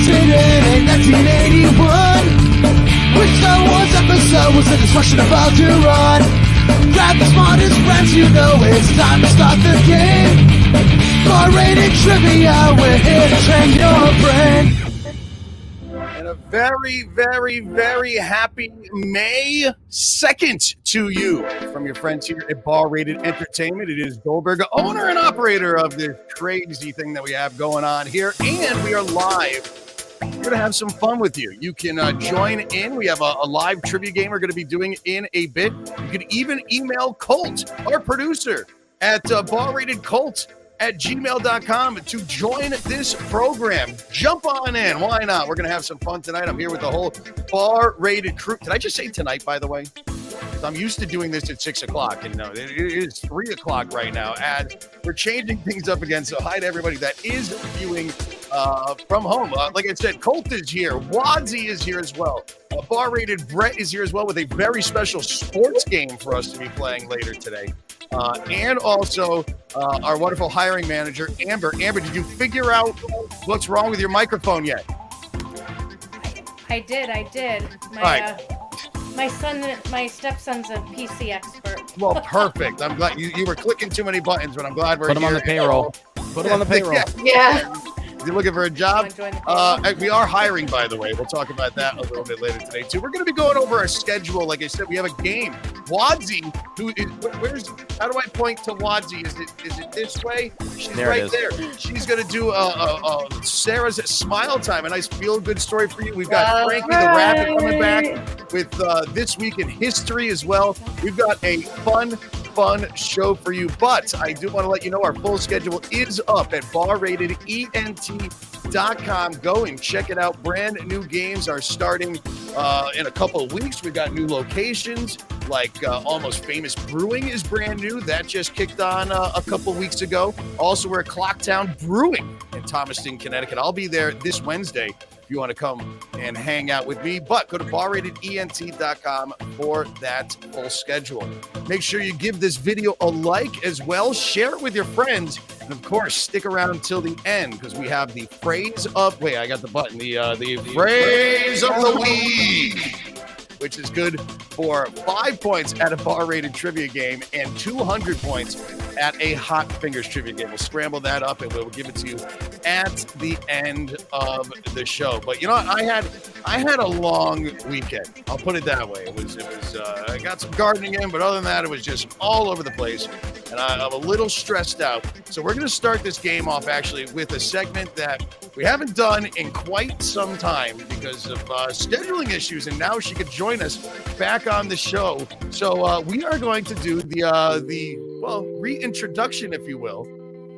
originated in 1981. Which Star Wars episode was the destruction about to run? Grab the smartest friends, you know it's time to start the game. R-rated trivia, we're here to train your brain. And a very, very, very happy May 2nd to you from your friends here at Bar Rated Entertainment. It is Goldberg, owner and operator of this crazy thing that we have going on here, and we are live. We're going to have some fun with you. You can join in. We have a live trivia game we're going to be doing in a bit. You can even email Colt, our producer, at barratedcolt@gmail.com to join this program. Jump on in. Why not? We're going to have some fun tonight. I'm here with the whole Bar Rated crew. Did I just say tonight, by the way? I'm used to doing this at 6 o'clock, and no, it is 3 o'clock right now, and we're changing things up again. So hi to everybody that is viewing from home. Like I said, Colt is here. Wadsy is here as well. Bar Rated Brett is here as well with a very special sports game for us to be playing later today. And also our wonderful hiring manager, Amber. Amber, did you figure out what's wrong with your microphone yet? I did. My stepson's a PC expert. Well, perfect. I'm glad you were clicking too many buttons, but I'm glad we're Put him on the payroll. Put him on the payroll. Yeah. You're looking for a job? We are hiring, by the way. We'll talk about that a little bit later today, too. We're going to be going over our schedule. Like I said, we have a game. Wadsy, how do I point to Wadsy? Is it this way? She's there right there. She's going to do Sarah's Smile Time, a nice feel-good story for you. We've got Frankie the Rabbit coming back with This Week in History as well. We've got a fun show for you, but I do want to let you know our full schedule is up at barratedent.com. Go and check it out. Brand new games are starting in a couple of weeks. We've got new locations like Almost Famous Brewing is brand new. That just kicked on a couple of weeks ago. Also, we're at Clocktown Brewing in Thomaston, Connecticut. I'll be there this Wednesday if you want to come and hang out with me. But go to barratedent.com for that full schedule. Make sure you give this video a like as well. Share it with your friends. And, of course, stick around until the end because we have the phrase of – wait, I got the button. The phrase of the week, which is good for 5 points at a bar-rated trivia game and 200 points at a Hot Fingers trivia game. We'll scramble that up and we'll give it to you at the end of the show. But you know what? I had a long weekend. I'll put it that way. It was I got some gardening in, but other than that, it was just all over the place. And I'm a little stressed out. So we're going to start this game off actually with a segment that we haven't done in quite some time because of scheduling issues. And now she could join us back on the show. So we are going to do the reintroduction, if you will,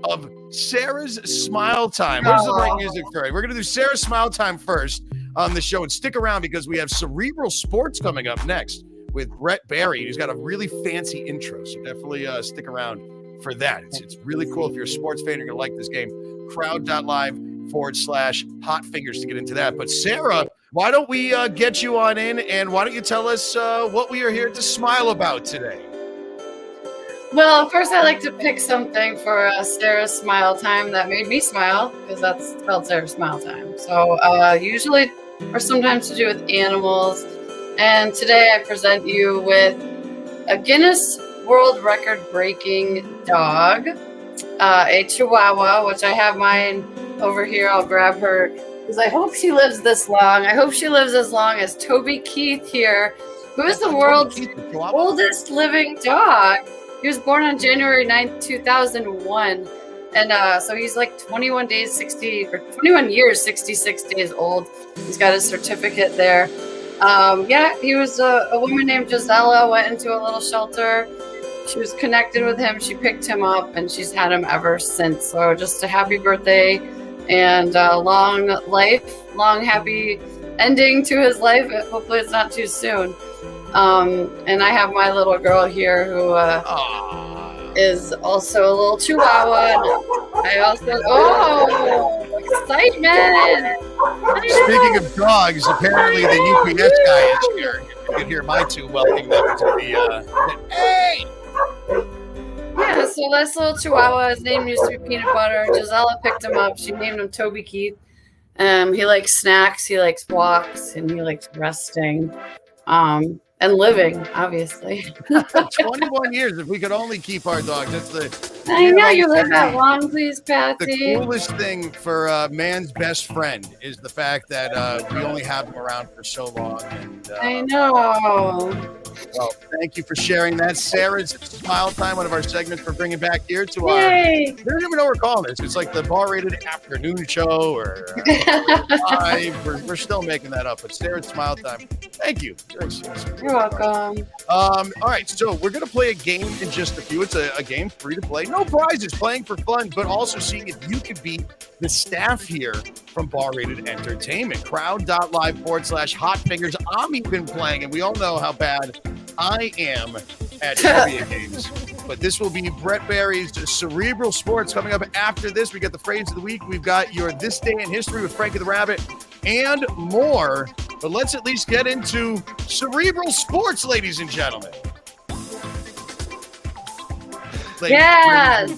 of Sarah's Smile Time. Where's the right music for it? We're going to do Sarah's Smile Time first on the show. And stick around because we have Cerebral Sports coming up next with Brett Barry. He's got a really fancy intro. So definitely stick around for that. It's really cool. If you're a sports fan, you're going to like this game. Crowd.live/Hot Fingers to get into that. But Sarah, why don't we get you on in and why don't you tell us what we are here to smile about today? Well, first I'd like to pick something for Sarah's Smile Time that made me smile because that's called Sarah's Smile Time. So usually or sometimes to do with animals. And today I present you with a Guinness World Record breaking dog, a Chihuahua, which I have mine over here. I'll grab her because I hope she lives this long. I hope she lives as long as Toby Keith here, who is the world's oldest living dog. He was born on January 9th, 2001. And so he's like 21 years, 66 days old. He's got his certificate there. He was a woman named Gisela, went into a little shelter. She was connected with him. She picked him up and she's had him ever since. So just a happy birthday and long life, long happy ending to his life. Hopefully it's not too soon. And I have my little girl here who is also a little Chihuahua. I also, excitement! Speaking of dogs, apparently the UPS guy is here. You can hear my two welcoming them to the, hey! Yeah, so this little Chihuahua, his name used to be Peanut Butter. Gisela picked him up. She named him Toby Keith. He likes snacks, he likes walks, and he likes resting. And living, obviously. 21 years. If we could only keep our dogs, that's the. I know you live that long, please, Patsy. The coolest thing for man's best friend is the fact that we only have them around for so long. And, I know. Well, thank you for sharing that. Sarah's Smile Time, one of our segments we're bringing back here to our. Yay. I don't even know what we're calling this. It's like the bar-rated afternoon show or live. We're still making that up. But Sarah's Smile Time. Thank you. You're welcome. All right, so we're going to play a game in just a few. It's a game free to play. No prizes, playing for fun, but also seeing if you could beat the staff here from Bar Rated Entertainment. Crowd.live/Hot Fingers. I'm even playing, and we all know how bad I am at trivia games. But this will be Brett Barry's Cerebral Sports. Coming up after this, we got the phrase of the week. We've got your This Day in History with Frankie the Rabbit and more. But let's at least get into Cerebral Sports, ladies and gentlemen. Yes.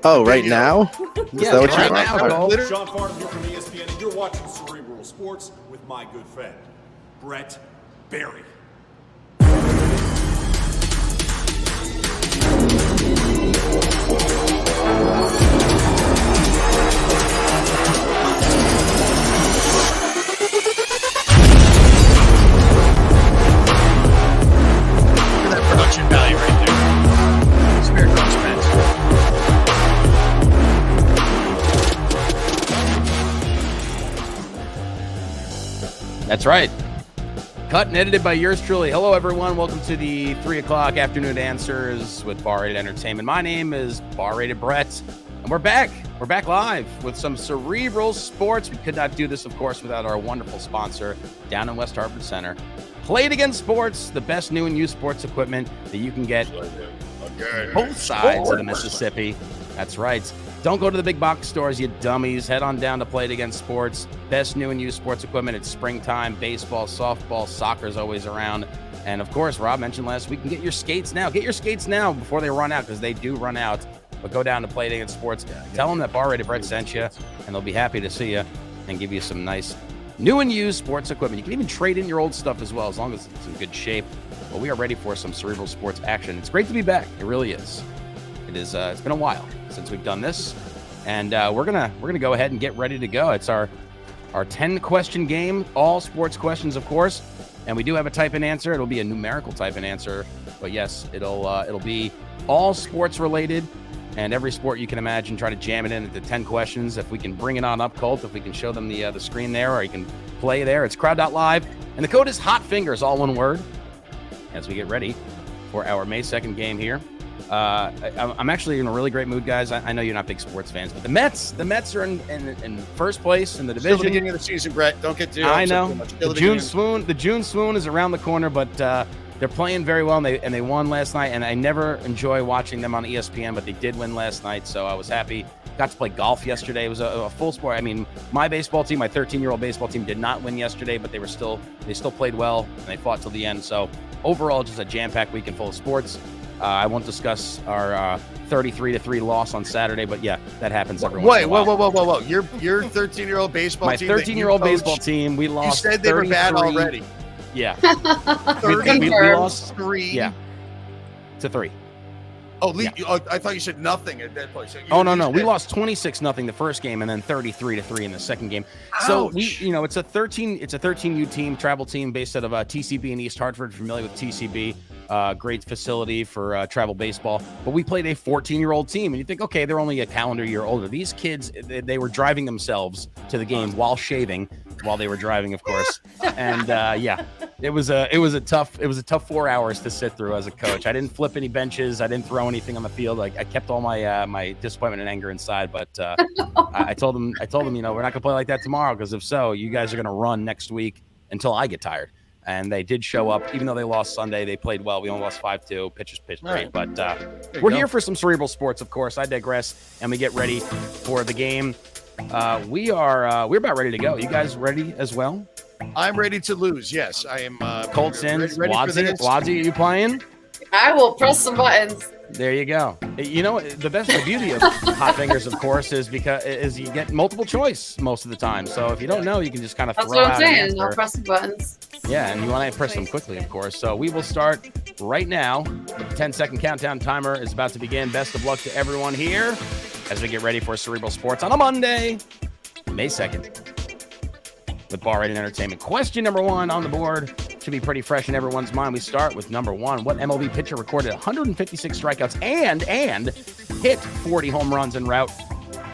Oh, right now? Yeah, that what right you're now. talking about? Sean Farnham here from ESPN, and you're watching Cerebral Sports with my good friend, Brett Barry. That production value right there. Spare no expense. That's right. Cut and edited by yours truly. Hello, everyone. Welcome to the 3 o'clock afternoon answers with Bar Rated Entertainment. My name is Bar Rated Brett, and we're back. We're back live with some Cerebral Sports. We could not do this, of course, without our wonderful sponsor down in West Hartford Center. Play It Again Sports, the best new and used sports equipment that you can get both sides of the Mississippi. That's right. Don't go to the big box stores, you dummies. Head on down to Play It Again Sports. Best new and used sports equipment. It's springtime. Baseball, softball, soccer's always around. And, of course, Rob mentioned last week, you can get your skates now. Get your skates now before they run out, because they do run out. But go down to Play It Again Sports. Tell them that Bar Rated Brett sent you, and they'll be happy to see you and give you some nice new and used sports equipment. You can even trade in your old stuff as well, as long as it's in good shape. But we are ready for some Cerebral Sports action. It's great to be back. It really is. It is. It's been a while since we've done this, and we're gonna go ahead and get ready to go. It's our 10-question game, all sports questions, of course, and we do have a type and answer. It'll be a numerical type and answer, but yes, it'll be all sports related, and every sport you can imagine. Try to jam it in at the 10 questions. If we can bring it on up, Colt, if we can show them the screen there, or you can play there. It's crowd.live, and the code is Hot Fingers, all one word. As we get ready for our May 2nd game here. I'm actually in a really great mood, guys. I know you're not big sports fans, but the Mets are in first place in the division. Still the beginning of the season, Brett. Don't get too I know. The June swoon is around the corner, but they're playing very well, and they won last night. And I never enjoy watching them on ESPN, but they did win last night, so I was happy. Got to play golf yesterday. It was a full sport. I mean, my baseball team, my 13-year-old baseball team, did not win yesterday, but they still played well, and they fought till the end. So overall, just a jam-packed weekend full of sports. I won't discuss our 33-3 loss on Saturday, but yeah, that happens every once in a while. Whoa. Your 13-year-old baseball my team. My 13-year-old baseball team, we lost. You said they were bad already. Yeah. 30 we lost 3. Yeah. To 3. Oh, I thought you said nothing at that point. So no. We lost 26-0 the first game, and then 33-3 in the second game. Ouch. So it's a 13U team, travel team based out of TCB in East Hartford. Familiar with TCB? Great facility for travel baseball. But we played a 14-year-old team, and you think, okay, they're only a calendar year older. These kids, they were driving themselves to the game while shaving, while they were driving, of course. And yeah, it was a tough 4 hours to sit through as a coach. I didn't flip any benches. I didn't throw anything on the field. I kept all my my disappointment and anger inside. But I told them, we're not gonna play like that tomorrow, because if so, you guys are gonna run next week until I get tired. And they did show up, even though they lost Sunday. They played well. We only lost 5-2. Pitchers pitched great, but we're here for some Cerebral Sports, of course. I digress, and we get ready for the game. We're about ready to go. You guys ready as well? I'm ready to lose. Yes, I am. Colts in. Ready for this. Wadzi, are you playing? I will press some buttons. There you go. You know, the beauty of hot fingers, of course, is you get multiple choice most of the time. So if you don't know, you can just kind of That's throw what I'm out an saying. answer. I'll press the buttons. Yeah, and you want to press them quickly, of course. So we will start right now. The 10-second countdown timer is about to begin. Best of luck to everyone here as we get ready for Cerebral Sports on a Monday, May 2nd. With Bar Rated Entertainment. Question number 1 on the board. Should be pretty fresh in everyone's mind. We start with number 1. What MLB pitcher recorded 156 strikeouts and hit 40 home runs en route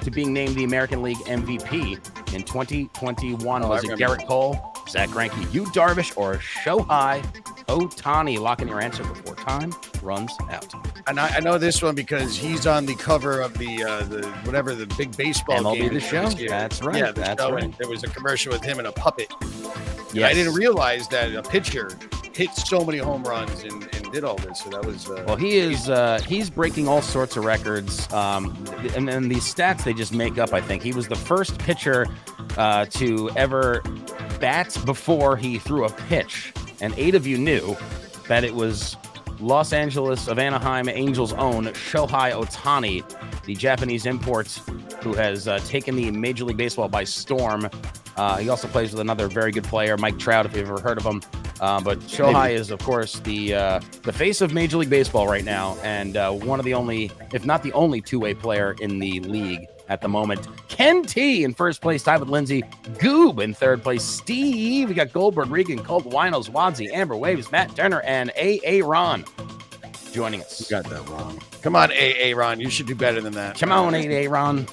to being named the American League MVP in 2021? Was it Garrett Cole, Zach Greinke, Yu Darvish, or Shohei Ohtani? Lock in your answer before time runs out. And I know this one because he's on the cover of the big baseball MLB game. The Show. That's right. Yeah, that's show, right. and there was a commercial with him and a puppet. Yes. I didn't realize that a pitcher hit so many home runs and did all this. So that was well, he's breaking all sorts of records. And then these stats they just make up. I think he was the first pitcher to ever bat before he threw a pitch. And 8 of you knew that it was Los Angeles of Anaheim Angels' own Shohei Ohtani, the Japanese import who has taken the Major League Baseball by storm. He also plays with another very good player, Mike Trout, if you've ever heard of him. But Shohei is, of course, the face of Major League Baseball right now, and one of the only, if not the only, two-way player in the league at the moment. Ken T in first place, tied with Lindsay. Goob in third place. Steve. We got Goldberg, Regan, Colt, Winos, Wadsey, Amber Waves, Matt Turner, and A.A. Ron joining us. You got that wrong. Come on, A.A. Ron. You should do better than that. Come on, A.A. Ron.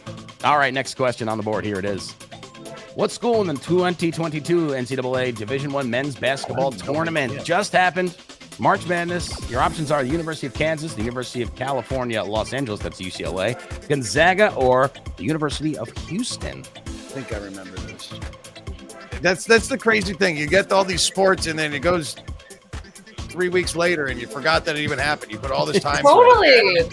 All right, next question on the board. Here it is. What school in the 2022 NCAA Division I men's basketball tournament just happened? March Madness. Your options are the University of Kansas, the University of California, Los Angeles, that's UCLA, Gonzaga, or the University of Houston. I think I remember this. That's the crazy thing. You get all these sports, and then it goes 3 weeks later, and you forgot that it even happened. You put all this time. Totally.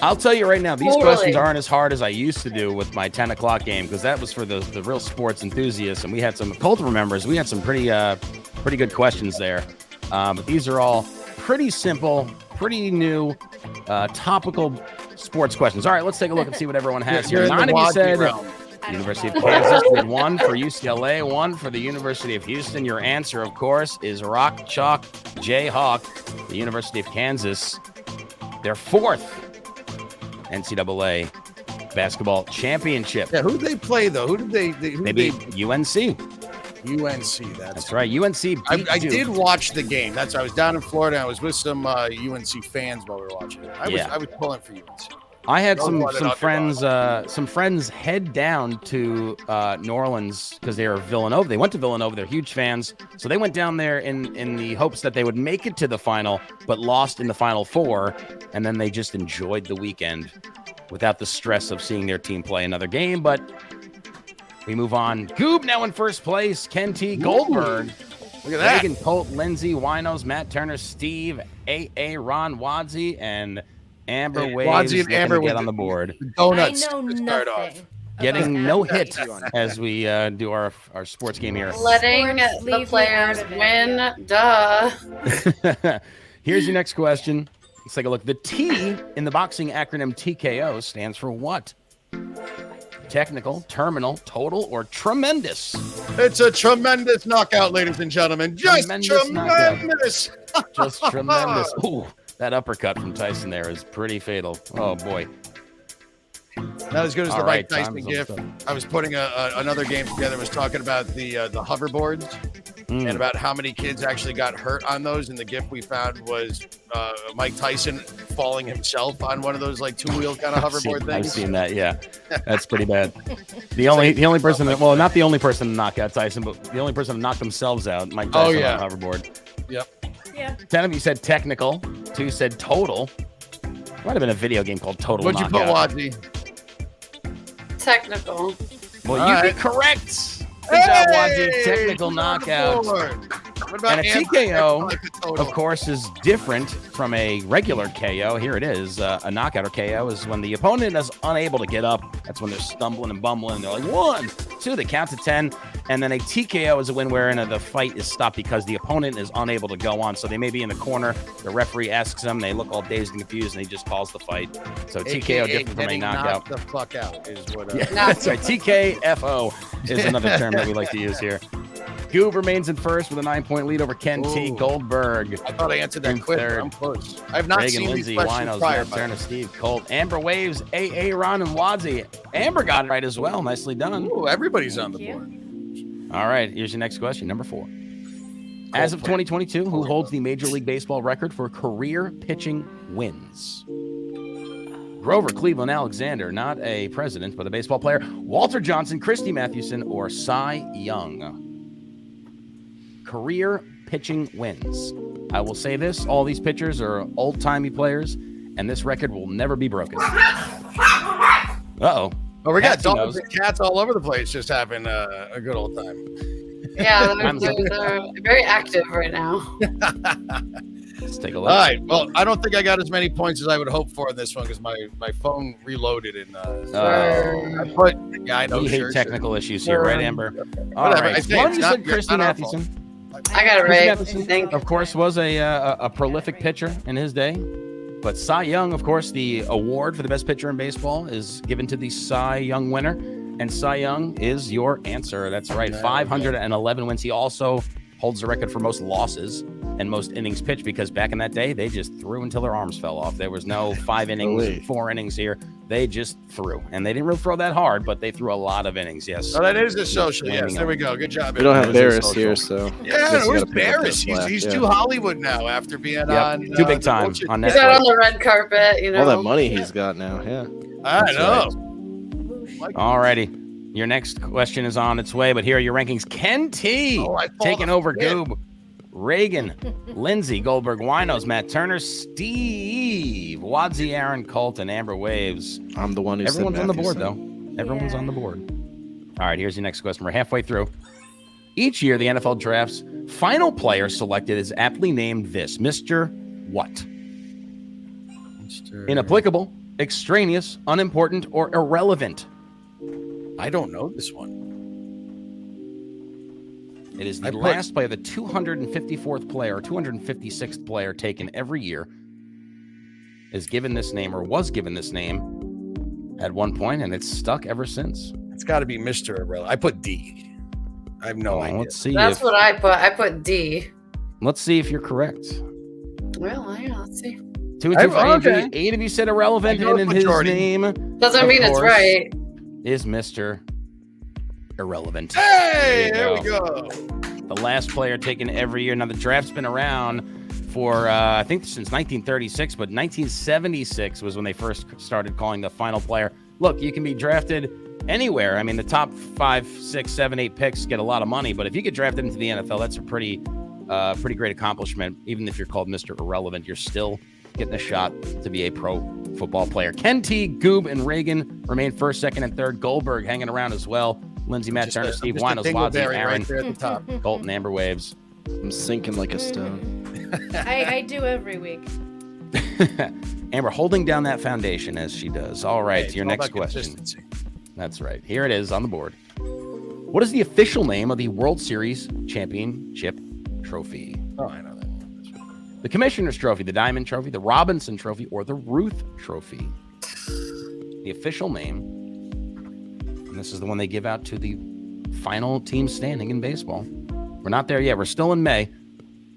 I'll tell you right now, these questions aren't as hard as I used to do with my 10 o'clock game, because that was for the real sports enthusiasts, and we had some Colt remembers. We had some pretty good questions there. But these are all pretty simple, pretty new, topical sports questions. All right, let's take a look and see what everyone has here. 9 of you said University of Kansas with 1 for UCLA, 1 for the University of Houston. Your answer, of course, is Rock Chalk Jayhawk, the University of Kansas. Their 4th NCAA basketball championship. Yeah, who did they play though? They beat UNC. UNC. That's right. UNC beat I Duke. did watch the game. I was down in Florida. I was with some UNC fans while we were watching it. I was pulling for UNC. I had some friends head down to New Orleans because they are Villanova. They went to Villanova. They're huge fans. So they went down there in the hopes that they would make it to the final, but lost in the Final Four. And then they just enjoyed the weekend without the stress of seeing their team play another game. But we move on. Goob now in first place. Ken T. Goldberg. Look at that. Reagan, Colt, Lindsay, Winos, Matt Turner, Steve, A.A. Ron, Wadsey, and Amber Waves. Wadsey and Amber get on the board. Donuts I know to start nothing. off. Getting no hit as we do our sports game here. Letting Sports, the leave me players out of it. win. Duh. Here's your next question. Let's take a look. The T in the boxing acronym TKO stands for what? Technical, terminal, total, or tremendous? It's a tremendous knockout, ladies and gentlemen. Just tremendous. Just tremendous. Ooh, that uppercut from Tyson there is pretty fatal. Oh, boy. Not as good as the All Mike right, Tyson time's gift. almost I was putting another game together. Was talking about the hoverboards and about how many kids actually got hurt on those. And the gift we found was Mike Tyson falling himself on one of those like 2-wheel kind of hoverboard things. I've seen that. Yeah, that's pretty bad. The only person that, well, not the only person to knock out Tyson, but the only person to knock themselves out, Mike Tyson on a hoverboard. Yep. Yeah. 10 of you said technical. 2 said total. Might have been a video game called Total What'd you Knockout. put, Wadsey? Technical. Well, All you'd right. be correct. Good job, Wadsey. Technical he's on the knockout. board. What about And a Amber? TKO, Like the total. of course, is different from a regular KO. Here it is. A knockout or KO is when the opponent is unable to get up. That's when they're stumbling and bumbling. They're like, 1, 2, they count to 10. And then a TKO is a win wherein the fight is stopped because the opponent is unable to go on. So they may be in the corner. The referee asks them. They look all dazed and confused, and he just calls the fight. So TKO different from a getting knockout. knocked the fuck out is what. Yeah, that's right. TKFO is another term that we like to use here. Goob remains in first with a 9-point lead over Ken T. Ooh. Goldberg. I thought I answered that In quick. third. I'm close. I have not Reagan, seen Lindsay, these questions Winos, prior. Matt Turner, Steve, Colt, Amber Waves, AA, Ron, and Wadsy. Amber got it right as well. Nicely done. Ooh, everybody's on the Thank you. board. All right, here's your next question, number 4. As of 2022, who holds the Major League Baseball record for career pitching wins? Grover Cleveland Alexander, not a president, but a baseball player. Walter Johnson, Christy Mathewson, or Cy Young? Career pitching wins. I will say this, all these pitchers are old-timey players, and this record will never be broken. Uh-oh. Oh, we got Patsy dogs knows. and cats all over the place just having a good old time. Yeah, they're very active right now. Let's take a All look. right. Well, I don't think I got as many points as I would hope for in this one because my phone reloaded and Oh. I put I know We hate sure, technical issues here, right, Amber? All Whatever, I right. say One it's you not- said Christy not our fault. Mathewson. I got it Christy right. Mathewson, I think. of course, was a prolific pitcher in his day. But Cy Young, of course, the award for the best pitcher in baseball is given to the Cy Young winner. And Cy Young is your answer. That's right. 511 wins. He also holds the record for most losses and most innings pitched because back in that day, they just threw until their arms fell off. There was no 5 innings, 4 innings here. They just threw. And they didn't really throw that hard, but they threw a lot of innings, yes. Oh, that is a social. Yes, there we go. Good job. We don't have That was a Barris social. here, so. Yeah, where's gotta pick up Barris? that He's slack, too yeah. Hollywood now after being Yep, on too big the time bullshit- on He's out on Netflix. the red carpet, you know. All that money he's got now, yeah. I That's know. All righty. Your next question is on its way, but here are your rankings. Ken T. Oh, I taking thought- over yeah. Goob. Reagan, Lindsay, Goldberg, Winos, Matt Turner, Steve, Wadsy, Aaron, Colt, and Amber Waves. I'm the one who said Everyone's on the board, Mathewson. though. Everyone's on the board. All right, here's your next question. We're halfway through. Each year, the NFL draft's final player selected is aptly named this, Mr. What? Inapplicable, extraneous, unimportant, or irrelevant. I don't know this one. It is the I put- last player, the 254th player, or 256th player taken every year is given this name or was given this name at one point, and it's stuck ever since. It's got to be Mr. Irrelevant. I put D. I have no idea. Let's see That's if what I put. I put D. let's see if you're correct. Well, yeah, let's see. 2 and 2 for Okay. A&B. 8 of you said irrelevant, I go and with in his majority. name Doesn't mean it's course. right. is Mr. Irrelevant. Hey, there we There go. The last player taken every year. Now, the draft's been around for, I think, since 1936, but 1976 was when they first started calling the final player. Look, you can be drafted anywhere. I mean, the top 5, 6, 7, 8 picks get a lot of money, but if you get drafted into the NFL, that's a pretty great accomplishment. Even if you're called Mr. Irrelevant, you're still getting a shot to be a pro football player. Ken T, Goob, and Reagan remain first, second, and third. Goldberg hanging around as well. Lindsay, Matt Turner, Steve, Winos, Wadsy, Dingleberry Aaron, right there at the top. Colton, Amber Waves. I'm sinking like a stone. I do every week. Amber holding down that foundation as she does. All right, Hey, your it's all next about question. consistency. That's right. Here it is on the board. What is the official name of the World Series Championship Trophy? Oh, I know that one. The Commissioner's Trophy, the Diamond Trophy, the Robinson Trophy, or the Ruth Trophy? The official name, and this is the one they give out to the final team standing in baseball. We're not there yet. We're still in May,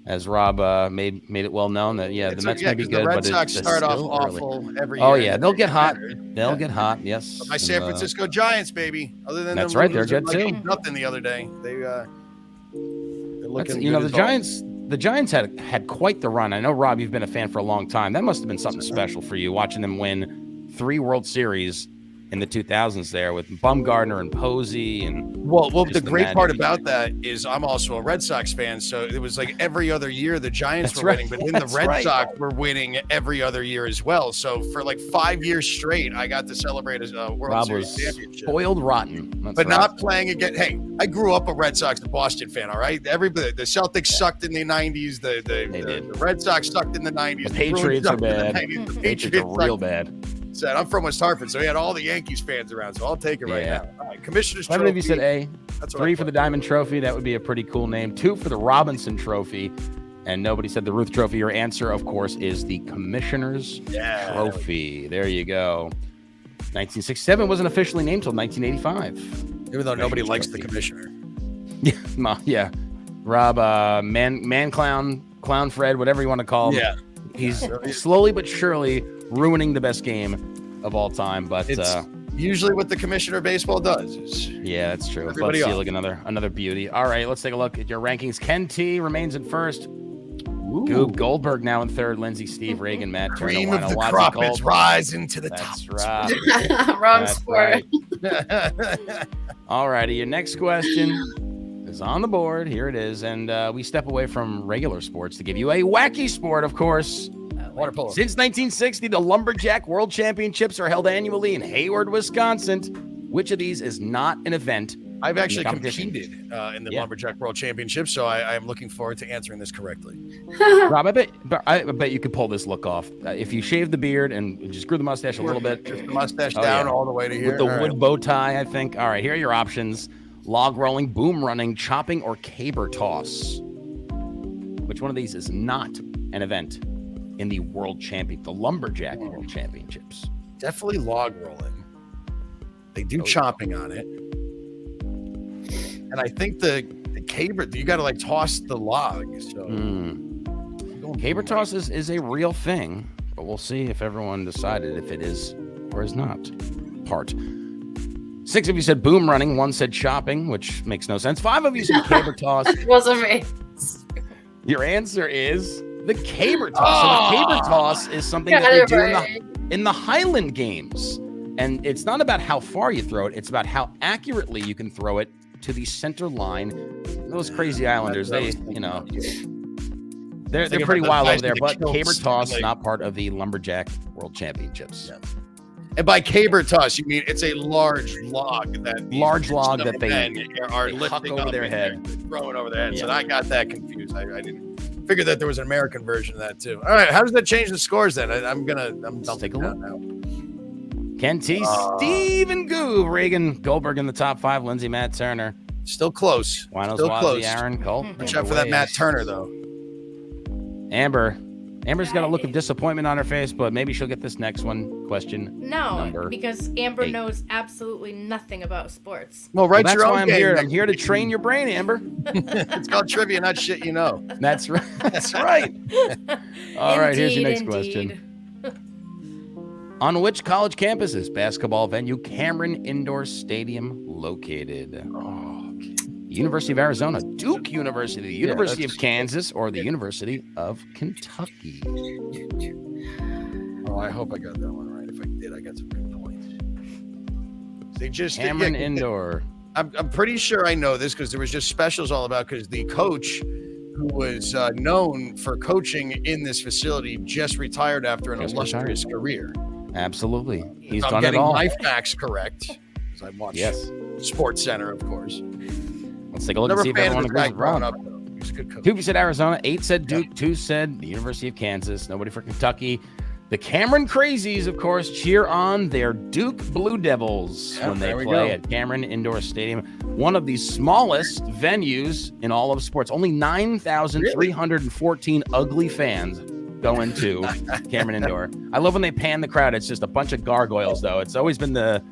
as Rob made it well known that, the It's Mets yeah, may be 'cause good, the Red but Sox it's start off still early. awful every year. Oh, yeah, they'll get hot. Yeah. They'll get hot, yes. But my San And, Francisco Giants, baby. Other than That's them right, they're losing good, like too. Nothing the other day. They're looking you know, good the as always. Giants had quite the run. I know, Rob, you've been a fan for a long time. That must have been something special for you, watching them win 3 World Series in the 2000s there with Bumgarner and Posey and Well, the just great part imagine. about that is I'm also a Red Sox fan, so it was like every other year the Giants That's were right. winning, but then the That's Red right. Sox were winning every other year as well. So for like 5 years straight, I got to celebrate a World Rob Series was championship. spoiled rotten. That's But right. not playing again. Hey, I grew up a Red Sox and Boston fan. All right, everybody. The Celtics sucked in the '90s. The Red Sox sucked in the '90s. The Patriots are bad. The Patriots are real bad. Said I'm from West Hartford, so we had all the Yankees fans around. So I'll take it right Yeah. now. All right, Commissioner's I Trophy. believe you said A. That's what 3 I for the thought. Diamond Trophy. That would be a pretty cool name. 2 for the Robinson Trophy. And nobody said the Ruth Trophy. Your answer, of course, is the Commissioner's Trophy. There you go. 1967 wasn't officially named until 1985. Even though nobody likes the commissioner. Yeah. Rob, man clown Fred, whatever you want to call him. Yeah. He's slowly but surely ruining the best game of all time. But It's usually what the commissioner of baseball does. Is yeah, that's true. everybody Let's see, off. look, another beauty. All right, let's take a look at your rankings. Ken T remains in first. Goob Goldberg now in third. Lindsay, Steve, Reagan, Matt Turner, cream of Lionel the Watson, crop Colt. is rising to the top. That's right. Wrong That's sport. right. All righty, your next question is on the board. Here it is. And we step away from regular sports to give you a wacky sport, of course. Water polo. Since 1960, the Lumberjack World Championships are held annually in Hayward, Wisconsin. Which of these is not an event? I've actually competition. competed in the Yeah. Lumberjack World Championship, so I am looking forward to answering this correctly. Rob, I bet you could pull this look off. If you shave the beard and just grew the mustache a little bit. Just the mustache Oh, down yeah. all the way to here. With the All wood right. bow tie, I think. All right, here are your options. Log rolling, boom running, chopping, or caber toss. Which one of these is not an event in the the Lumberjack World Championships? Definitely log rolling. They do Oh, yeah. chopping on it. And I think the caber, you got to like toss the log. So Caber toss is a real thing, but we'll see if everyone decided if it is or is not part. 6 of you said boom running. 1 said chopping, which makes no sense. 5 of you said caber toss. Wasn't me. Your answer is the caber toss. So the caber toss is something that they Got do it right. in the Highland Games. And it's not about how far you throw it. It's about how accurately you can throw it to the center line. Those crazy Islanders, they're Thinking pretty about the wild guys over there. in the But kilts, caber toss, like- not part of the Lumberjack World Championships. Yeah. And by caber toss, you mean it's a large log that these Large log that they men are they huck lifting over up their and head. they're throwing over their head. So Yeah. I got that confused. I didn't figure that there was an American version of that too. All right, how does that change the scores then? I'm Let's take a look. now. Ken T, Steve, and Goob, Reagan, Goldberg in the top 5, Lindsay, Matt Turner, Still close. Winos, Still Wazzy, close. Aaron, Colt. Watch Amber out for that Matt Waves. Turner though. Amber's got a look of disappointment on her face, but maybe she'll get this next one. Question No, number because Amber 8. knows absolutely nothing about sports. Well, Well, write that's your own why I'm game. here. I'm here to train your brain, Amber. It's called trivia, not shit you know. That's right. That's right. All right, here's your next Indeed. question. On which college campus is basketball venue Cameron Indoor Stadium located? University of Arizona, Duke University, the University of that's- Kansas, or the University of Kentucky? Oh, I hope I got that one right. If I did, I got some good points. They just Cameron Indoor. I'm pretty sure I know this because there was just specials all about because the coach who was known for coaching in this facility just retired after an Just illustrious career. Absolutely. He's I'm done it getting all. my facts correct because I watched Yes. Sports Center, of course. Let's take a look Never and see if fan of everyone this guy agrees with Rob. growing up, though. He was a good coach. 2 said Arizona, 8 said Duke, 2 said the University of Kansas, nobody for Kentucky. The Cameron Crazies, of course, cheer on their Duke Blue Devils Yeah, when they there we play go. at Cameron Indoor Stadium, one of the smallest venues in all of sports. Only 9,314 ugly fans go into Cameron Indoor. I love when they pan the crowd. It's just a bunch of gargoyles, though. It's always been the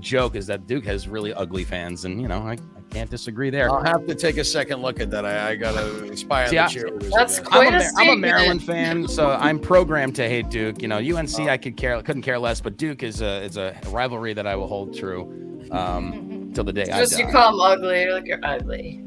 joke is that Duke has really ugly fans, and I can't disagree there. I'll have to take a second look at that. I got to spy on See, the I- cheerleaders. That's again. quite I'm a a statement. Maryland fan, so I'm programmed to hate Duke. UNC I couldn't care less, but Duke is a rivalry that I will hold true till the day I Just you die. call them ugly. You're like, you're ugly.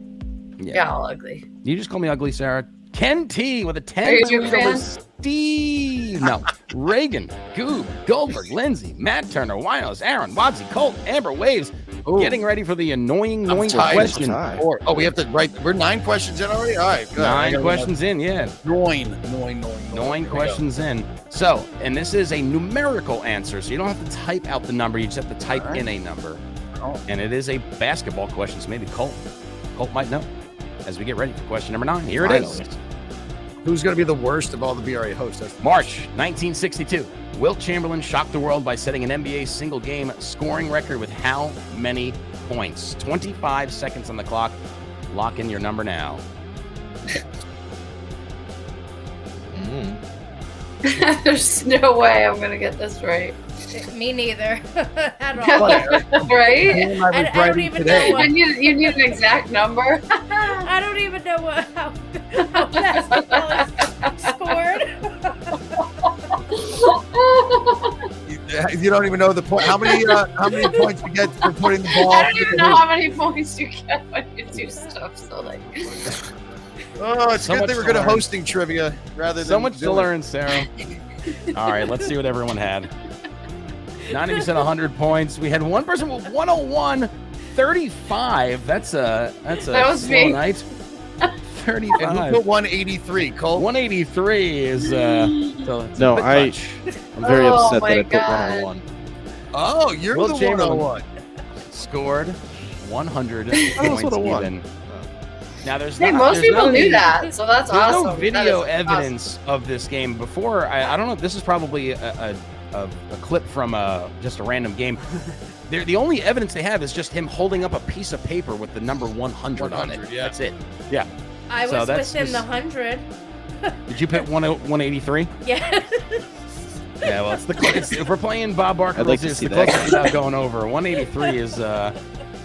Yeah. Yeah, all ugly. You just call me ugly, Sarah. Ken T with a 10. Are you a Duke fan? Steve. No, Reagan, Goob, Goldberg, Lindsay, Matt Turner, Winos, Aaron, Wadsey, Colt, Amber, Waves. Getting ready for the annoying tied. question. Oh, we have to write. We're 9 questions in already. All right, good. 9 questions in, yeah. Nine questions in. So, and this is a numerical answer, so you don't have to type out the number. You just have to type in a number. Oh. And it is a basketball question, so maybe Colt might know. As we get ready for question number 9, here it is. Who's going to be the worst of all the BRA hosts? March 1962. Wilt Chamberlain shocked the world by setting an NBA single game scoring record with how many points? 25 seconds on the clock. Lock in your number now. There's no way I'm gonna get this right. Me neither. At all. Right? I don't even know what. You need an exact number. I don't even know how basketball is scored. You don't even know the point. How many points you get for putting the ball? I don't even know how many points you get when you do stuff. So like. Oh, it's So a good much thing we're to good at learn. hosting trivia rather than So much to doing- learn, Sarah. All right, let's see what everyone had. 9 of you said 100 points. We had one person with 101, 35. That's a That was slow me. night. And who 35. put 183? Cole. 183 is so it's a No, bit much. I'm very Oh upset my that I put God. 101. Oh, you're Wilt the Chamberlain 101. Scored 100 I points would've won. even. Now there's Hey, not, most there's people no- knew that, so that's There's awesome. no That video is evidence of this game before. I don't know. This is probably a clip from just a random game. The only evidence they have is just him holding up a piece of paper with the number 100 on it. 100, yeah. That's it. Yeah. I So was that's within the just- 100. Did you pick 183? Yeah. Yeah. Well, if we're playing Bob Barker, I'd like to it's see the that. closest without going over. 183 is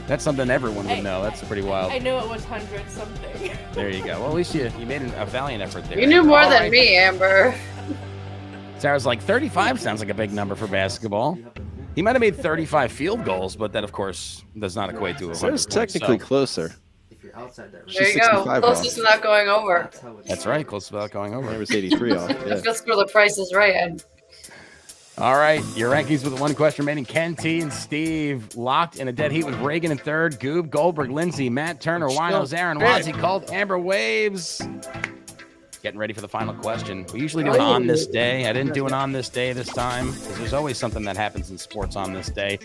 that's something everyone would know. That's pretty wild. I knew it was 100 something. There you go. Well, at least you made a valiant effort there. You knew more All than right. me, Amber. Sarah's like 35 sounds like a big number for basketball. He might have made 35 field goals, but that, of course, does not equate to a 100 Sarah's points, technically so- closer. If you're outside that There you She's go. 65 Closest without going over. That's how it's That's right, close without going over. There was 83 off. Yeah. If that's where the price is right. All right, your rankings with one question remaining. Ken T and Steve locked in a dead heat with Reagan in third, Goob, Goldberg, Lindsay, Matt Turner, Winos, Aaron, Wadsey, Colt, Amber, Waves. Getting ready for the final question. We usually do it on this day. I didn't do it on this day this time because there's always something that happens in sports on this day.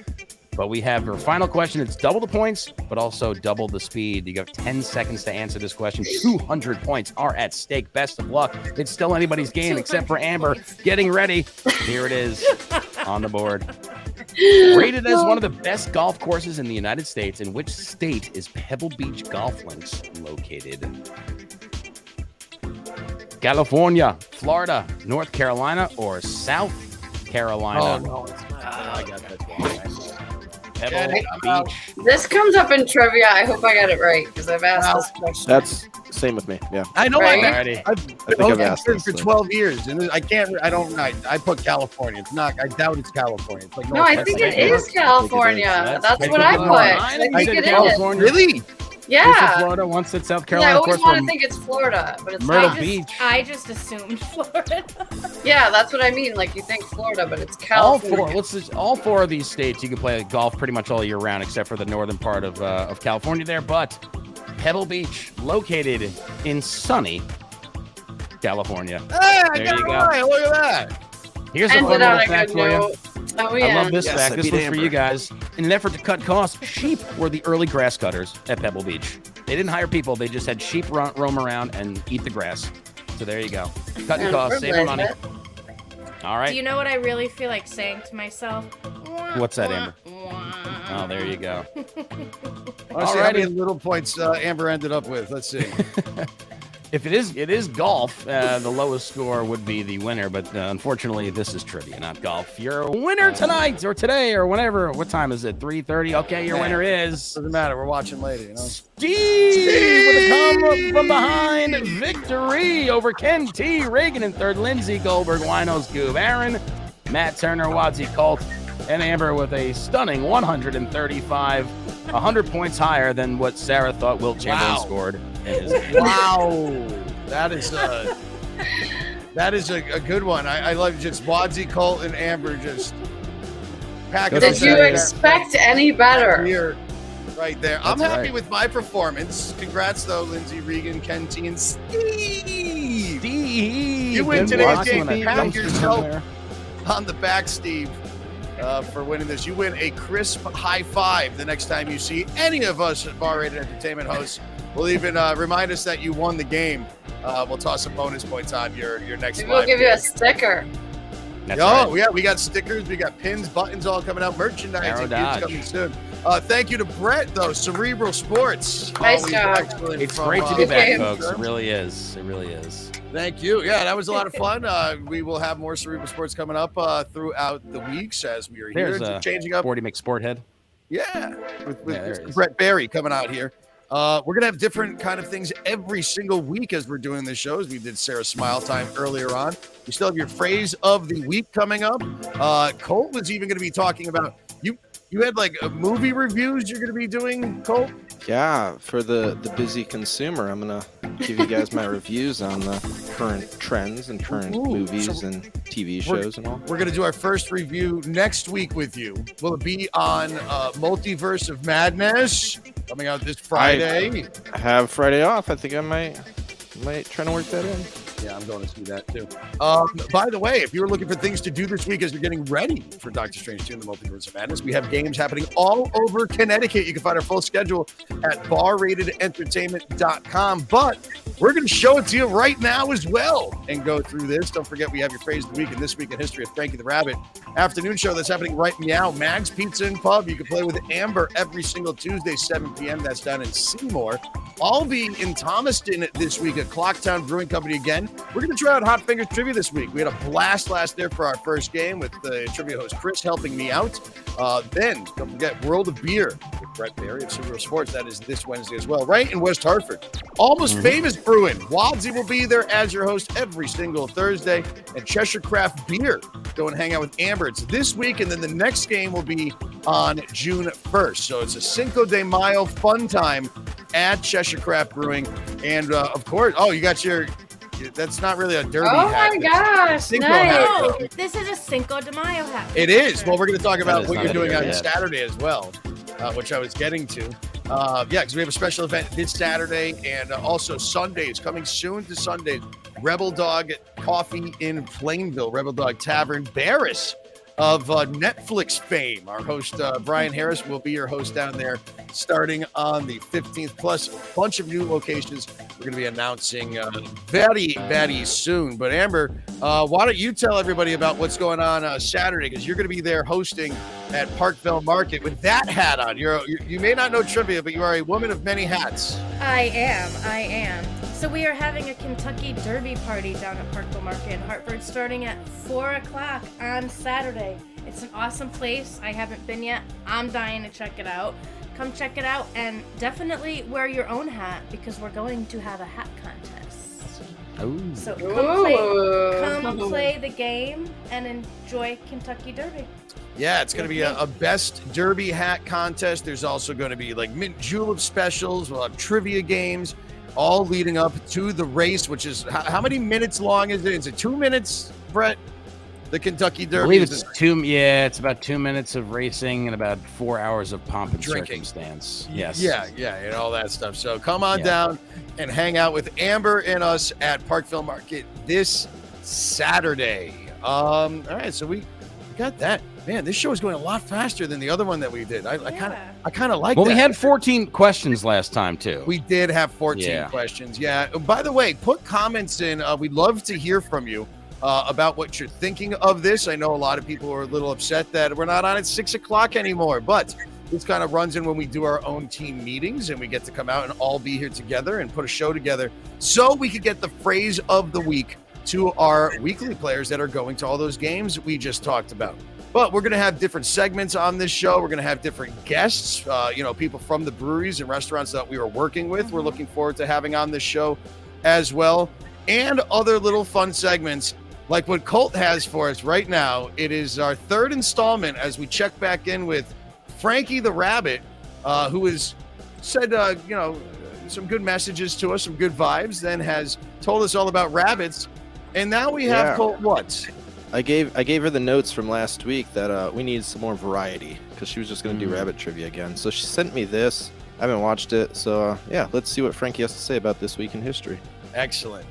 But we have our final question. It's double the points, but also double the speed. You have 10 seconds to answer this question. 200 points are at stake. Best of luck. It's still anybody's game except for Amber. Getting ready. Here it is on the board. Rated as one of the best golf courses in the United States, in which state is Pebble Beach Golf Links located? California, Florida, North Carolina, or South Carolina? Oh, no, it's not. I got that wrong. Pebble Yeah, Beach. This comes up in trivia. I hope I got it right because I've asked this question. That's same with me. Yeah. I know. Right? Alrighty. I've think I've asked hosted this, for so. 12 years, and I can't. I put California. It's not. I doubt it's California. It's like No, I think it is California. That's what I put. I think it is. California. Really? Once it's Yeah. Florida, once it's South Yeah, I Carolina. Of always course, want to we're think it's Florida, but it's Myrtle not. Beach. I just assumed Florida. Yeah, that's what I mean. Like you think Florida, but it's all California. all four of these states you can play golf pretty much all year round, except for the northern part of California there. But Pebble Beach, located in sunny California. Hey, I There got you it go. right. Look at that. Here's a Ended fun on little a fact good for you. note. Oh yeah. I love this Yes, fact. I This beat was for Amber. you guys. In an effort to cut costs, sheep were the early grass cutters at Pebble Beach. They didn't hire people. They just had sheep roam around and eat the grass. So there you go. Cutting Yeah, costs, we're saving glad money. that- All right. Do you know what I really feel like saying to myself? What's that, Amber? Oh, there you go. I want to see how Alrighty. many little points Amber ended up with. Let's see. If it is golf, the lowest score would be the winner. But unfortunately, this is trivia, not golf. Your winner tonight or today or whenever. What time is it? 3:30. Okay, your winner is Doesn't matter. We're watching later. You know. Steve with a come from behind victory over Ken T. Reagan in third. Lindsay Goldberg, Winos, Goob, Aaron, Matt Turner, Wadsey, Colt, and Amber with a stunning 135, 100 points higher than what Sarah thought Wilt Chamberlain Wow. scored in his game. Wow, that is That is a good one. I love just Wadsy, Colt, and Amber just packing. Did you expect any better? Here, right there. I'm That's happy right. with my performance. Congrats, though, Lindsay, Regan, Ken T, and Steve. You win Good today's luck game. on that Pat dumpster yourself there. on the back, Steve, for winning this. You win a crisp high five the next time you see any of us at Bar Rated Entertainment hosts. We'll even remind us that you won the game. We'll toss some bonus points on your next Maybe live we'll give you game. a sticker. That's Oh, right. yeah, we got stickers, we got pins, buttons all coming out, merchandise Arrow is Dodge. coming soon. Thank you to Brett, though, Cerebral Sports. Nice Always job. excellent It's from, great to be Good back, game. folks. It really is. It really is. Thank you. Yeah, that was a lot of fun. We will have more Cerebral Sports coming up throughout the weeks as we are here. There's a Changing up. 40 McSporthead. Yeah, with Yeah, there it Mr. is. Brett Barry coming out here. We're going to have different kind of things every single week as we're doing this shows. We did Sarah's Smile Time earlier on. You still have your phrase of the week coming up. Colt was even going to be talking about, you had like movie reviews you're going to be doing, Colt? Yeah, for the busy consumer, I'm gonna give you guys my reviews on the current trends and current Ooh, movies so and TV shows and all. We're going to do our first review next week with you. Will it be on Multiverse of Madness coming out this Friday? I have Friday off. I think I might try to work that in. Yeah, I'm going to see that too. By the way, if you were looking for things to do this week as you're getting ready for Doctor Strange 2 and the Multiverse of Madness, we have games happening all over Connecticut. You can find our full schedule at barratedentertainment.com. But we're going to show it to you right now as well and go through this. Don't forget, we have your phrase of the week and This Week in History of Frankie the Rabbit afternoon show that's happening right now. Mag's Pizza and Pub. You can play with Amber every single Tuesday, 7 p.m. That's down in Seymour. I'll be in Thomaston this week at Clocktown Brewing Company again. We're going to try out Hot Fingers Trivia this week. We had a blast last there for our first game with the trivia host Chris helping me out. Then, don't forget, World of Beer with Brett Barry of Cerebral Sports. That is this Wednesday as well, right in West Hartford. Almost Famous Brewing. Wadsy will be there as your host every single Thursday. And Cheshire Craft Beer. Go and hang out with Amber. It's this week, and then the next game will be on June 1st. So it's a Cinco de Mayo fun time at Cheshire Craft Brewing. And, of course, you got your... That's not really a derby Oh hat. my gosh, Cinco nice. hat. No, this is a Cinco de Mayo hat. It is. Well, we're going to talk about is what not you're a doing derby on hat. Saturday as well, which I was getting to. Yeah, because we have a special event this Saturday and also Sundays, coming soon to Sundays. Rebel Dog Coffee in Plainville, Rebel Dog Tavern. Barris of Netflix fame. Our host, Brian Harris, will be your host down there starting on the 15th, plus a bunch of new locations we're going to be announcing very, very soon. But Amber, why don't you tell everybody about what's going on Saturday, because you're going to be there hosting at Parkville Market with that hat on. You may not know trivia, but you are a woman of many hats. I am. So we are having a Kentucky Derby party down at Parkville Market in Hartford starting at 4 o'clock on Saturday. It's an awesome place. I haven't been yet. I'm dying to check it out. Come check it out and definitely wear your own hat because we're going to have a hat contest. Oh. So Ooh. come play the game and enjoy Kentucky Derby. Yeah, it's going to be a best derby hat contest. There's also going to be like mint julep specials. We'll have trivia games, all leading up to the race, which is how many minutes long is it? Is it 2 minutes, Brett? The Kentucky I Derby. believe it's it's about 2 minutes of racing and about 4 hours of pomp and Drinking. circumstance. Yes. Yeah, and all that stuff. So come on down and hang out with Amber and us at Parkville Market this Saturday. All right, so we got that. Man, this show is going a lot faster than the other one that we did. I kind of like Well, that. we had 14 questions last time too. We did have 14 questions. Yeah. By the way, put comments in. We'd love to hear from you about what you're thinking of this. I know a lot of people are a little upset that we're not on at 6 o'clock anymore, but this kind of runs in when we do our own team meetings and we get to come out and all be here together and put a show together so we could get the phrase of the week to our weekly players that are going to all those games we just talked about. But we're going to have different segments on this show. We're going to have different guests, people from the breweries and restaurants that we are working with. We're looking forward to having on this show as well, and other little fun segments like what Colt has for us right now. It is our third installment as we check back in with Frankie the Rabbit, who has said, some good messages to us, some good vibes, then has told us all about rabbits And now we have Colt what? I gave her the notes from last week that we needed some more variety because she was just going to do rabbit trivia again. So she sent me this. I haven't watched it. So, yeah, let's see what Frankie has to say about this week in history. Excellent.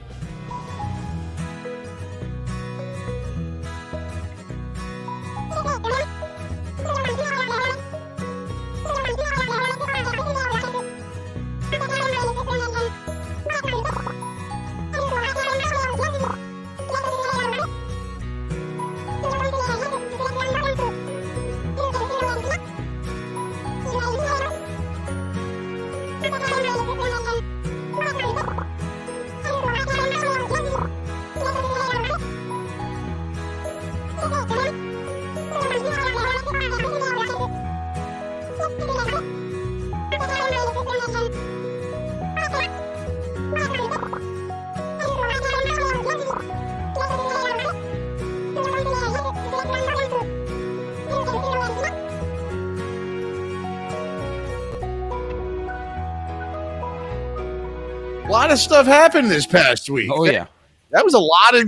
A lot of stuff happened this past week. Oh yeah, that was a lot of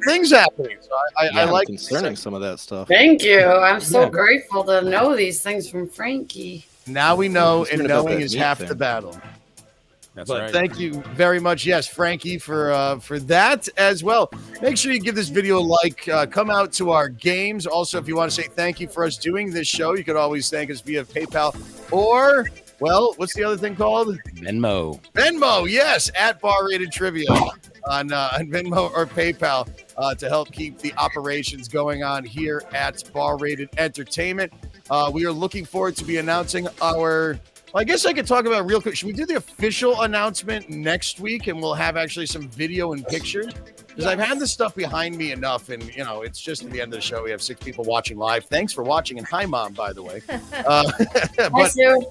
things happening. So I like concerning some of that stuff. Thank you. I'm so grateful to know these things from Frankie. Now we know, and about knowing that is meat half thing. the battle. that's But right. thank you very much, yes, Frankie, for that as well. Make sure you give this video a like. Come out to our games. Also, if you want to say thank you for us doing this show, you could always thank us via PayPal or, well, what's the other thing called? Venmo. Venmo, yes, at Bar Rated Trivia on Venmo or PayPal to help keep the operations going on here at Bar Rated Entertainment. We are looking forward to be announcing our. Well, I guess I could talk about real quick. Should we do the official announcement next week, and we'll have actually some video and pictures? Because I've had this stuff behind me enough, and it's just at the end of the show. We have 6 people watching live. Thanks for watching, and hi, Mom, by the way. Thanks, dude.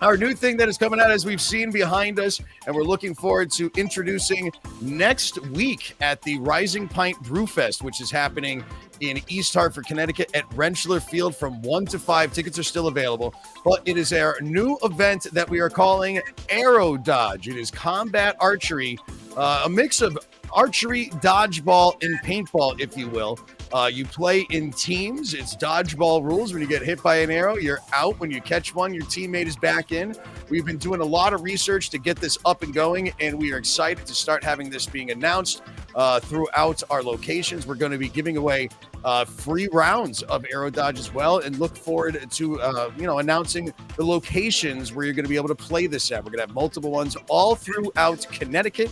Our new thing that is coming out, as we've seen behind us, and we're looking forward to introducing next week at the Rising Pint Brewfest, which is happening in East Hartford, Connecticut at Rentschler Field from 1 to 5. Tickets are still available, but it is our new event that we are calling Aero Dodge. It is combat archery, a mix of archery, dodgeball, and paintball, if you will. You play in teams. It's dodgeball rules. When you get hit by an arrow, you're out. When you catch one, your teammate is back in. We've been doing a lot of research to get this up and going, and we are excited to start having this being announced throughout our locations. We're going to be giving away free rounds of Aero Dodge as well, and look forward to announcing the locations where you're going to be able to play this at. We're going to have multiple ones all throughout Connecticut,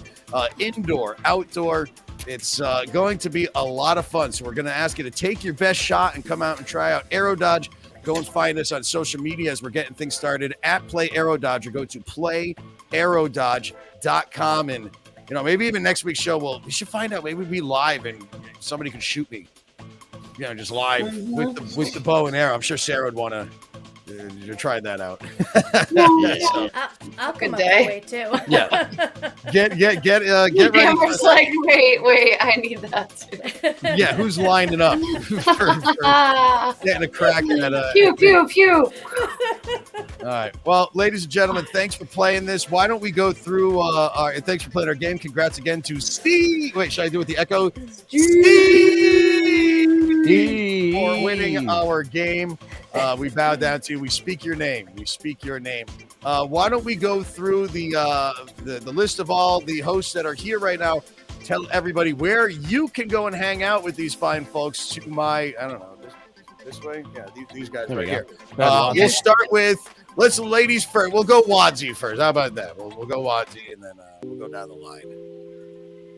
indoor, outdoor. It's going to be a lot of fun. So we're going to ask you to take your best shot and come out and try out Aero Dodge. Go and find us on social media as we're getting things started at Play Aero Dodge, or go to playaerododge.com. And, maybe even next week's show, we should find out. Maybe we'll be live and somebody can shoot me, just live with the bow and arrow. I'm sure Sarah would want to try that out. I'll come up day. that way too. Yeah. Get ready. Amber's like, wait, I need that too. Yeah, who's lining up for getting a crack at Pew, pew, pew. All right. Well, ladies and gentlemen, thanks for playing this. Why don't we go through thanks for playing our game. Congrats again to Steve. Wait, should I do it with the echo? Steve for winning our game. We bow down to you. We speak your name. Why don't we go through the list of all the hosts that are here right now? Tell everybody where you can go and hang out with these fine folks. To my, I don't know, this way. Yeah, these guys right here. We'll start with ladies first. We'll go Wadsy first. How about that? We'll go Wadsy, and then we'll go down the line.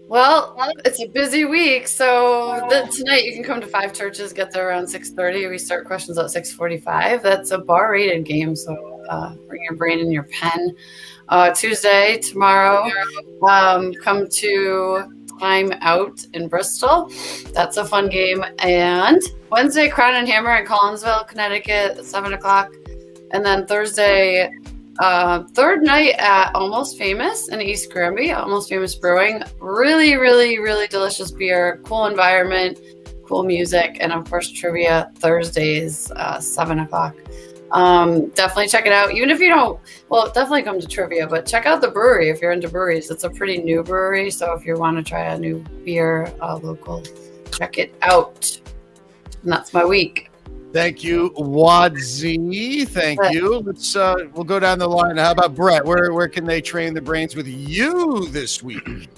Well, it's a busy week, so tonight you can come to 5 Churches, get there around 6:30. We start questions at 6:45. That's a bar-rated game, so bring your brain and your pen. Tuesday, tomorrow, come to Time Out in Bristol. That's a fun game. And Wednesday, Crown and Hammer in Collinsville, Connecticut, at 7 o'clock. And then Thursday, third night at Almost Famous in East Granby, Almost Famous Brewing. Really, really, really delicious beer, cool environment, cool music, and of course trivia Thursdays, 7 o'clock. Definitely check it out. Even if you don't, well, definitely come to trivia, but check out the brewery if you're into breweries. It's a pretty new brewery, so if you want to try a new beer, local, check it out. And that's my week. Thank you, Wadzi. Thank you. Let's we'll go down the line. How about Brett? Where can they train the brains with you this week?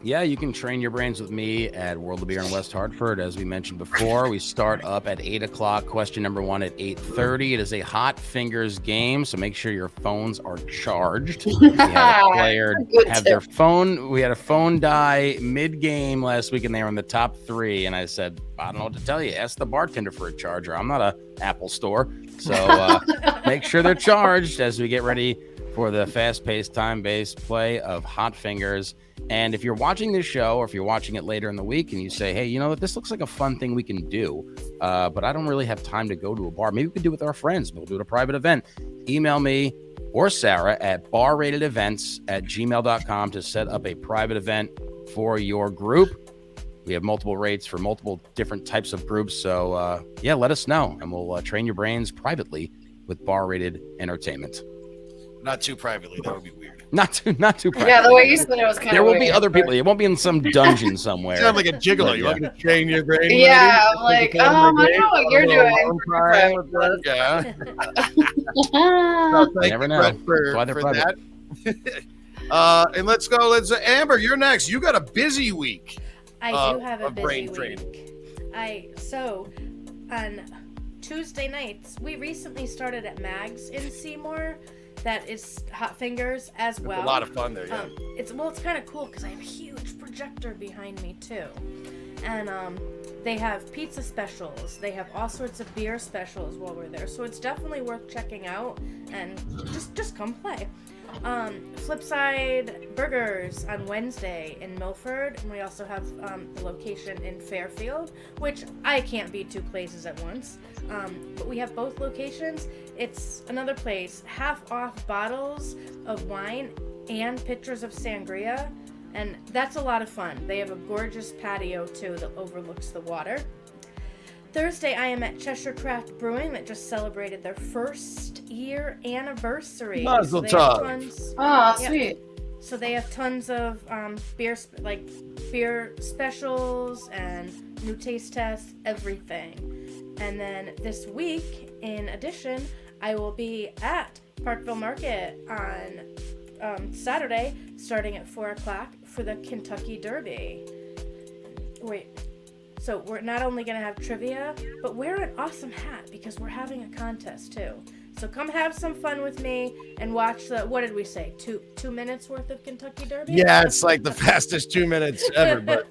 Yeah, you can train your brains with me at World of Beer in West Hartford. As we mentioned before, we start up at 8 o'clock. Question number 1 at 8:30. It is a hot fingers game, so make sure your phones are charged. We had a player have their phone. We had a phone die mid-game last week, and they were in the top 3. And I said, I don't know what to tell you. Ask the bartender for a charger. I'm not a Apple store. So make sure they're charged as we get ready for the fast-paced, time-based play of Hot Fingers. And if you're watching this show, or if you're watching it later in the week and you say, hey, you know what, this looks like a fun thing we can do, but I don't really have time to go to a bar. Maybe we could do it with our friends. We'll do it a private event. Email me or Sarah at barratedevents@gmail.com to set up a private event for your group. We have multiple rates for multiple different types of groups. So, yeah, let us know, and we'll train your brains privately with Bar Rated Entertainment. Not too privately. That would be weird. Not too private. Yeah, the way you said it was kind there of will weird. be other people. It won't be in some dungeon somewhere. You sound like a gigolo. You want me to train your brain? Yeah, I'm like, I know what you're doing. Yeah. Oh, Thank never you, know. Brett, for That's why they're that. And let's go. Amber, you're next. You got a busy week. I do have a of busy brain week. training. So on Tuesday nights, we recently started at Mags in Seymour. That is Hot Fingers as well. A lot of fun there, yeah. It's kind of cool because I have a huge projector behind me too, and they have pizza specials. They have all sorts of beer specials while we're there, so it's definitely worth checking out. And just come play. Flipside Burgers on Wednesday in Milford, and we also have the location in Fairfield, which I can't be 2 places at once. But we have both locations. It's another place, half off bottles of wine and pitchers of sangria, and that's a lot of fun. They have a gorgeous patio too that overlooks the water. Thursday, I am at Cheshire Craft Brewing that just celebrated their 1st year anniversary. Mazel tov. Oh, sweet. So they have tons of beer specials and new taste tests, everything. And then this week, in addition, I will be at Parkville Market on Saturday, starting at 4 o'clock for the Kentucky Derby. So we're not only going to have trivia, but wear an awesome hat because we're having a contest too. So come have some fun with me and watch what did we say, 2 minutes worth of Kentucky Derby? Yeah, it's like the fastest 2 minutes ever, but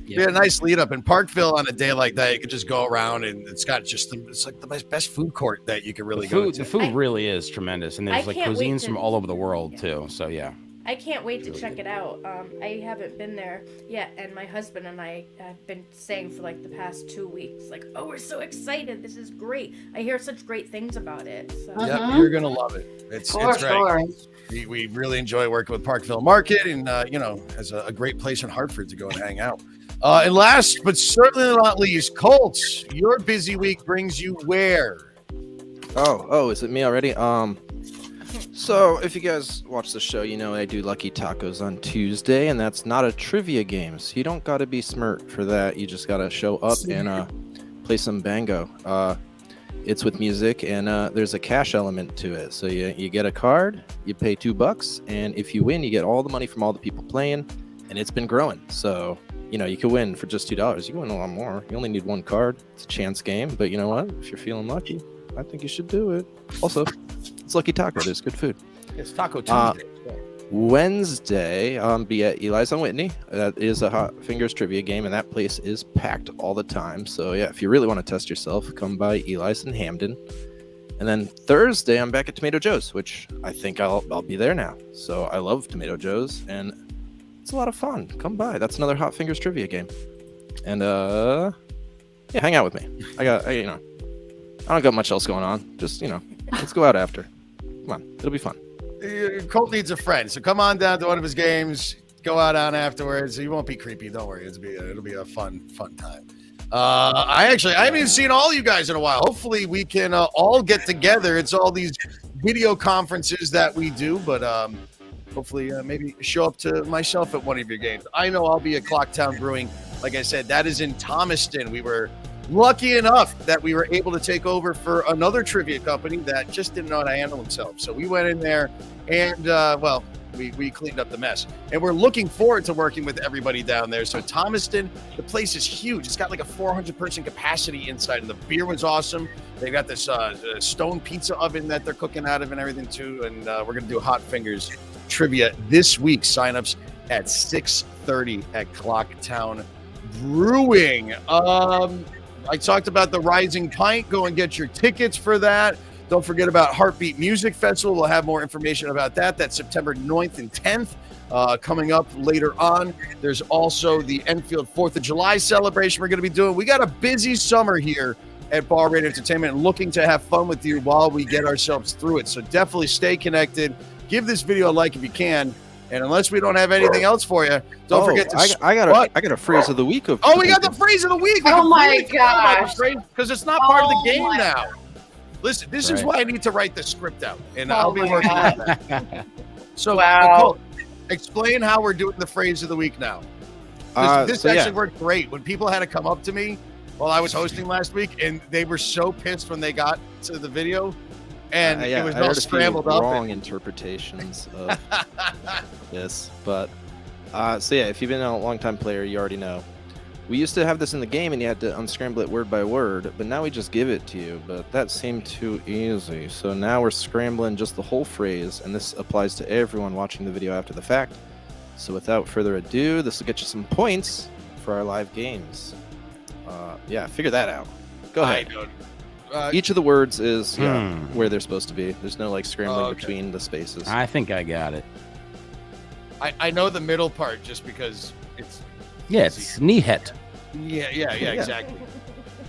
yeah, a nice lead up in Parkville on a day like that. You could just go around and it's got it's like the best food court that you could really go to. The food really is tremendous, and there's like cuisines from all over the world too. So yeah. I can't wait to check it out. I haven't been there yet, and my husband and I have been saying for like the past 2 weeks, like, oh, we're so excited. This is great. I hear such great things about it. So. Yep, you're going to love it. It's great. We really enjoy working with Parkville Market, and, as a great place in Hartford to go and hang out. And last, but certainly not least, Colts, your busy week brings you where? Oh, is it me already? So if you guys watch the show, you know I do Lucky Tacos on Tuesday, and that's not a trivia game, so you don't got to be smart for that. You just got to show up and play some bango. It's with music, and there's a cash element to it. So you get a card, you pay $2, and if you win, you get all the money from all the people playing, and it's been growing. So, you could win for just $2. You can win a lot more. You only need 1 card. It's a chance game, but you know what? If you're feeling lucky, I think you should do it. Also, it's Lucky Taco. There's good food. It's Taco Tuesday. Wednesday, be at Eli's on Whitney. That is a Hot Fingers trivia game, and that place is packed all the time. So yeah, if you really want to test yourself, come by Eli's in Hamden. And then Thursday, I'm back at Tomato Joe's, which I think I'll be there now. So I love Tomato Joe's, and it's a lot of fun. Come by. That's another Hot Fingers trivia game. And yeah, hang out with me. I don't got much else going on. Just let's go out after. Come on, it'll be fun. Colt needs a friend, so come on down to one of his games. Go out on afterwards. You won't be creepy. Don't worry. It'll be a fun time. I haven't even seen all you guys in a while. Hopefully we can all get together. It's all these video conferences that we do, but hopefully maybe show up to myself at one of your games. I know I'll be at Clocktown Brewing. Like I said, that is in Thomaston. We were lucky enough that we were able to take over for another trivia company that just didn't know how to handle themselves. So we went in there and, we cleaned up the mess. And we're looking forward to working with everybody down there. So Thomaston, the place is huge. It's got like a 400-person capacity inside, and the beer was awesome. They got this stone pizza oven that they're cooking out of and everything too. And we're going to do Hot Fingers trivia this week. Signups at 6:30 at Clocktown Brewing. I talked about the Rising Pint. Go and get your tickets for that. Don't forget about Heartbeat Music Festival. We'll have more information about that. That's September 9th and 10th coming up later on. There's also the Enfield 4th of July celebration we're going to be doing. We got a busy summer here at Bar Rate Entertainment and looking to have fun with you while we get ourselves through it. So definitely stay connected. Give this video a like if you can. And unless we don't have anything else for you, don't forget to... I got a phrase of the week. We got the phrase of the week. Oh my gosh. Because it's not part of the game now. Listen, this is why I need to write the script out, and I'll be working on that. So, Nicole, explain how we're doing the phrase of the week now. This actually worked great. When people had to come up to me while I was hosting last week, and they were so pissed when they got to the video, and it was all scrambled up. Wrong interpretations of this, but if you've been a long-time player, you already know. We used to have this in the game, and you had to unscramble it word by word, but now we just give it to you, but that seemed too easy. So now we're scrambling just the whole phrase, and this applies to everyone watching the video after the fact. So without further ado, this will get you some points for our live games. Figure that out. Go ahead. Each of the words is where they're supposed to be. There's no scrambling between the spaces. I think I got it. I know the middle part just because it's... Yeah, it's Niehet. Yeah, exactly.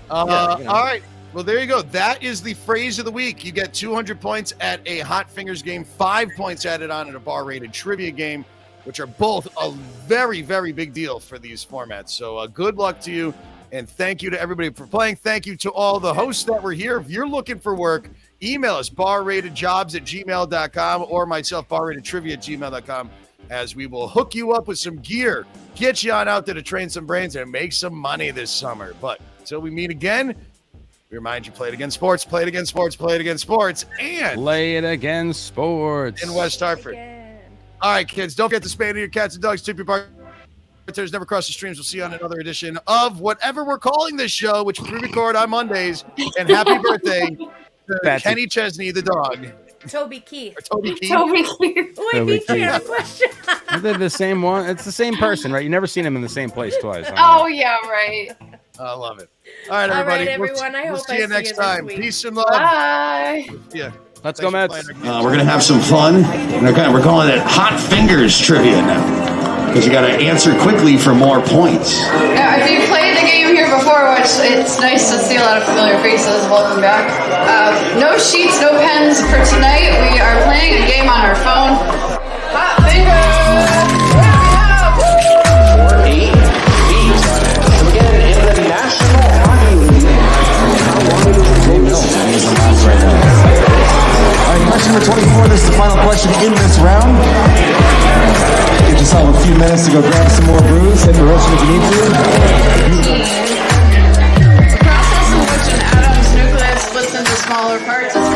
All right. Well, there you go. That is the phrase of the week. You get 200 points at a Hot Fingers game, 5 points added on at a bar-rated trivia game, which are both a very, very big deal for these formats. So good luck to you, and thank you to everybody for playing. Thank you to all the hosts that were here. If you're looking for work, email us, barratedjobs@gmail.com, or myself, barratedtrivia@gmail.com. as we will hook you up with some gear, get you on out there to train some brains and make some money this summer. But until we meet again, we remind you, play it against sports, play it against sports, play it against sports, and play it against sports in West Hartford. All right, kids, don't forget to spay your cats and dogs, tip your bartenders, never cross the streams. We'll see you on another edition of whatever we're calling this show, which we record on Mondays. And happy birthday to Kenny Chesney, the dog. Toby Keith. Toby Keith. Wait, Beach, you have a question? They're the same one. It's the same person, right? You never seen him in the same place twice. Oh, yeah, right. I love it. All right, everybody. Everyone. We'll see you next time. Peace and love. Bye. Yeah. Let's go, Mets. We're going to have some fun. We're calling it Hot Fingers Trivia now, because you got to answer quickly for more points. Now, if you played the game here before, which it's nice to see a lot of familiar faces, welcome back. No sheets, no pens for tonight. We are playing a game on our phone. Hot Fingers! Question number 24, this is the final question in this round. Get yourself a few minutes to go grab some more brews, hit the roasting if you need to. The process in which an atom's nucleus splits into smaller parts is